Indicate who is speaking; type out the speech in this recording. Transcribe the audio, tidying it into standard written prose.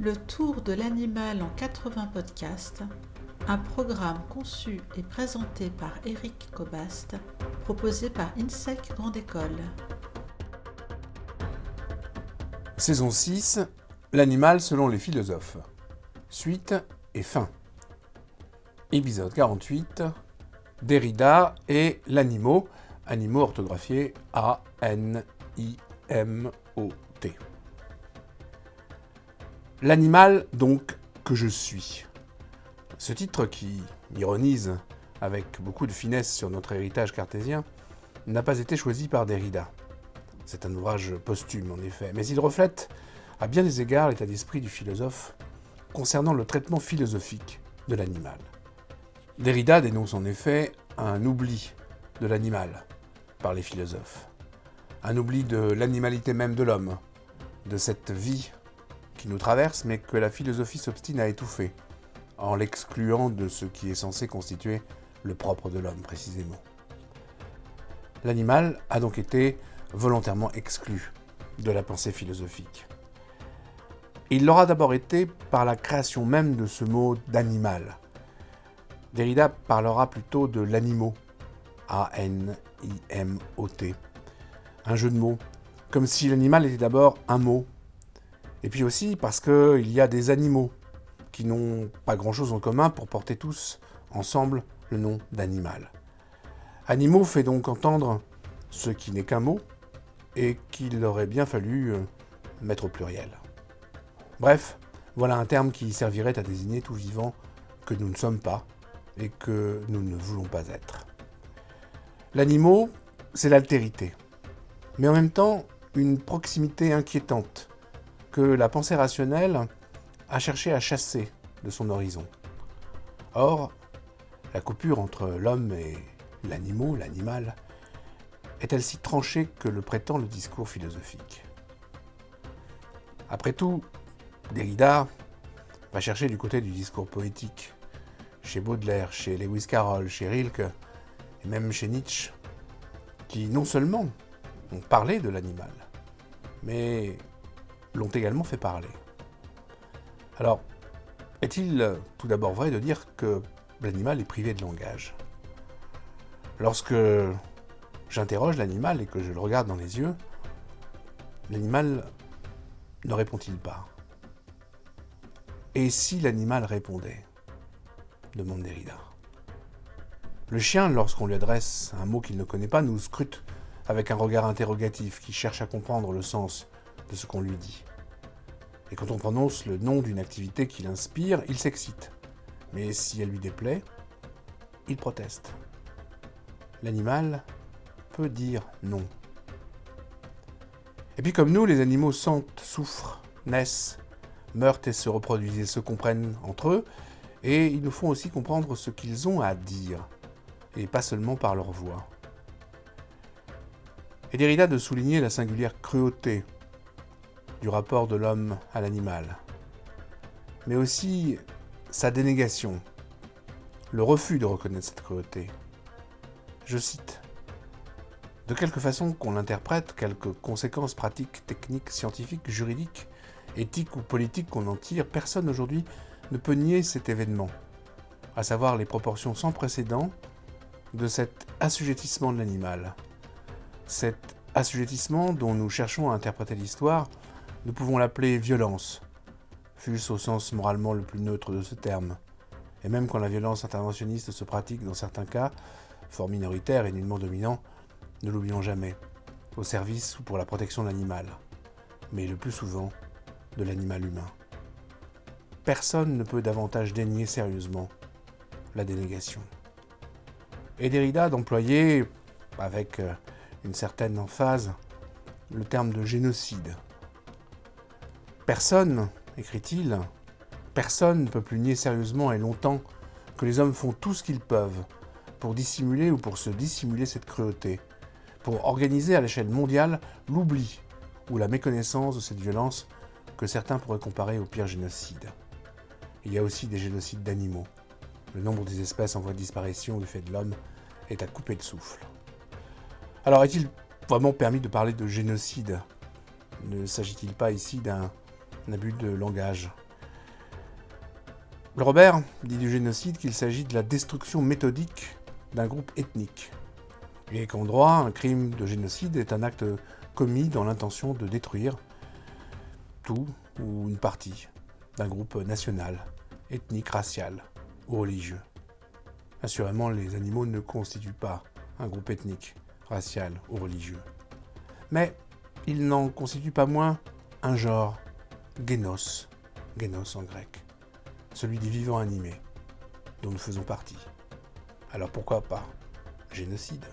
Speaker 1: Le tour de l'animal en 80 podcasts, un programme conçu et présenté par Éric Cobast, proposé par INSEC Grande École.
Speaker 2: Saison 6, l'animal selon les philosophes. Suite et fin. Épisode 48, Derrida et l'animaux, animaux orthographiés A-N-I-M-O-T. L'animal, donc, que je suis. Ce titre qui ironise avec beaucoup de finesse sur notre héritage cartésien n'a pas été choisi par Derrida. C'est un ouvrage posthume, en effet, mais il reflète à bien des égards l'état d'esprit du philosophe concernant le traitement philosophique de l'animal. Derrida dénonce en effet un oubli de l'animal par les philosophes, un oubli de l'animalité même de l'homme, de cette vie qui nous traverse, mais que la philosophie s'obstine à étouffer, en l'excluant de ce qui est censé constituer le propre de l'homme, précisément. L'animal a donc été volontairement exclu de la pensée philosophique. Il l'aura d'abord été par la création même de ce mot d'animal. Derrida parlera plutôt de l'animaux, A-N-I-M-O-T, un jeu de mots, comme si l'animal était d'abord un mot. Et puis aussi parce qu'il y a des animaux qui n'ont pas grand-chose en commun pour porter tous ensemble le nom d'animal. Animaux fait donc entendre ce qui n'est qu'un mot et qu'il aurait bien fallu mettre au pluriel. Bref, voilà un terme qui servirait à désigner tout vivant que nous ne sommes pas et que nous ne voulons pas être. L'animaux, c'est l'altérité, mais en même temps une proximité inquiétante que la pensée rationnelle a cherché à chasser de son horizon. Or, la coupure entre l'homme et l'animal, est-elle si tranchée que le prétend le discours philosophique ? Après tout, Derrida va chercher du côté du discours poétique, chez Baudelaire, chez Lewis Carroll, chez Rilke, et même chez Nietzsche, qui non seulement ont parlé de l'animal, mais l'ont également fait parler. Alors, est-il tout d'abord vrai de dire que l'animal est privé de langage ? Lorsque j'interroge l'animal et que je le regarde dans les yeux, l'animal ne répond-il pas ? Et si l'animal répondait ? Demande Derrida. Le chien, lorsqu'on lui adresse un mot qu'il ne connaît pas, nous scrute avec un regard interrogatif qui cherche à comprendre le sens de ce qu'on lui dit. Et quand on prononce le nom d'une activité qui l'inspire, il s'excite. Mais si elle lui déplaît, il proteste. L'animal peut dire non. Et puis comme nous, les animaux sentent, souffrent, naissent, meurent et se reproduisent. Ils se comprennent entre eux et ils nous font aussi comprendre ce qu'ils ont à dire, et pas seulement par leur voix. Et Derrida de souligner la singulière cruauté du rapport de l'homme à l'animal, mais aussi sa dénégation, le refus de reconnaître cette cruauté. Je cite, « De quelque façon qu'on l'interprète, quelques conséquences pratiques, techniques, scientifiques, juridiques, éthiques ou politiques qu'on en tire, personne aujourd'hui ne peut nier cet événement, à savoir les proportions sans précédent de cet assujettissement de l'animal. Cet assujettissement dont nous cherchons à interpréter l'histoire, nous pouvons l'appeler violence, fût-ce au sens moralement le plus neutre de ce terme. Et même quand la violence interventionniste se pratique dans certains cas, fort minoritaires et nullement dominants, ne l'oublions jamais, au service ou pour la protection de l'animal, mais le plus souvent de l'animal humain. Personne ne peut davantage dénier sérieusement la dénégation. Et Derrida d'employer, avec une certaine emphase, le terme de génocide. Personne, écrit-il, personne ne peut plus nier sérieusement et longtemps que les hommes font tout ce qu'ils peuvent pour dissimuler ou pour se dissimuler cette cruauté, pour organiser à l'échelle mondiale l'oubli ou la méconnaissance de cette violence que certains pourraient comparer au pire génocide. Il y a aussi des génocides d'animaux. Le nombre des espèces en voie de disparition du fait de l'homme est à couper de souffle. Alors, est-il vraiment permis de parler de génocide ? Ne s'agit-il pas ici d'un abus de langage ? Robert dit du génocide qu'il s'agit de la destruction méthodique d'un groupe ethnique. Et qu'en droit, un crime de génocide est un acte commis dans l'intention de détruire tout ou une partie d'un groupe national, ethnique, racial ou religieux. Assurément, les animaux ne constituent pas un groupe ethnique, racial ou religieux. Mais ils n'en constituent pas moins un genre, génos en grec, celui des vivants animés, dont nous faisons partie. Alors pourquoi pas génocide ?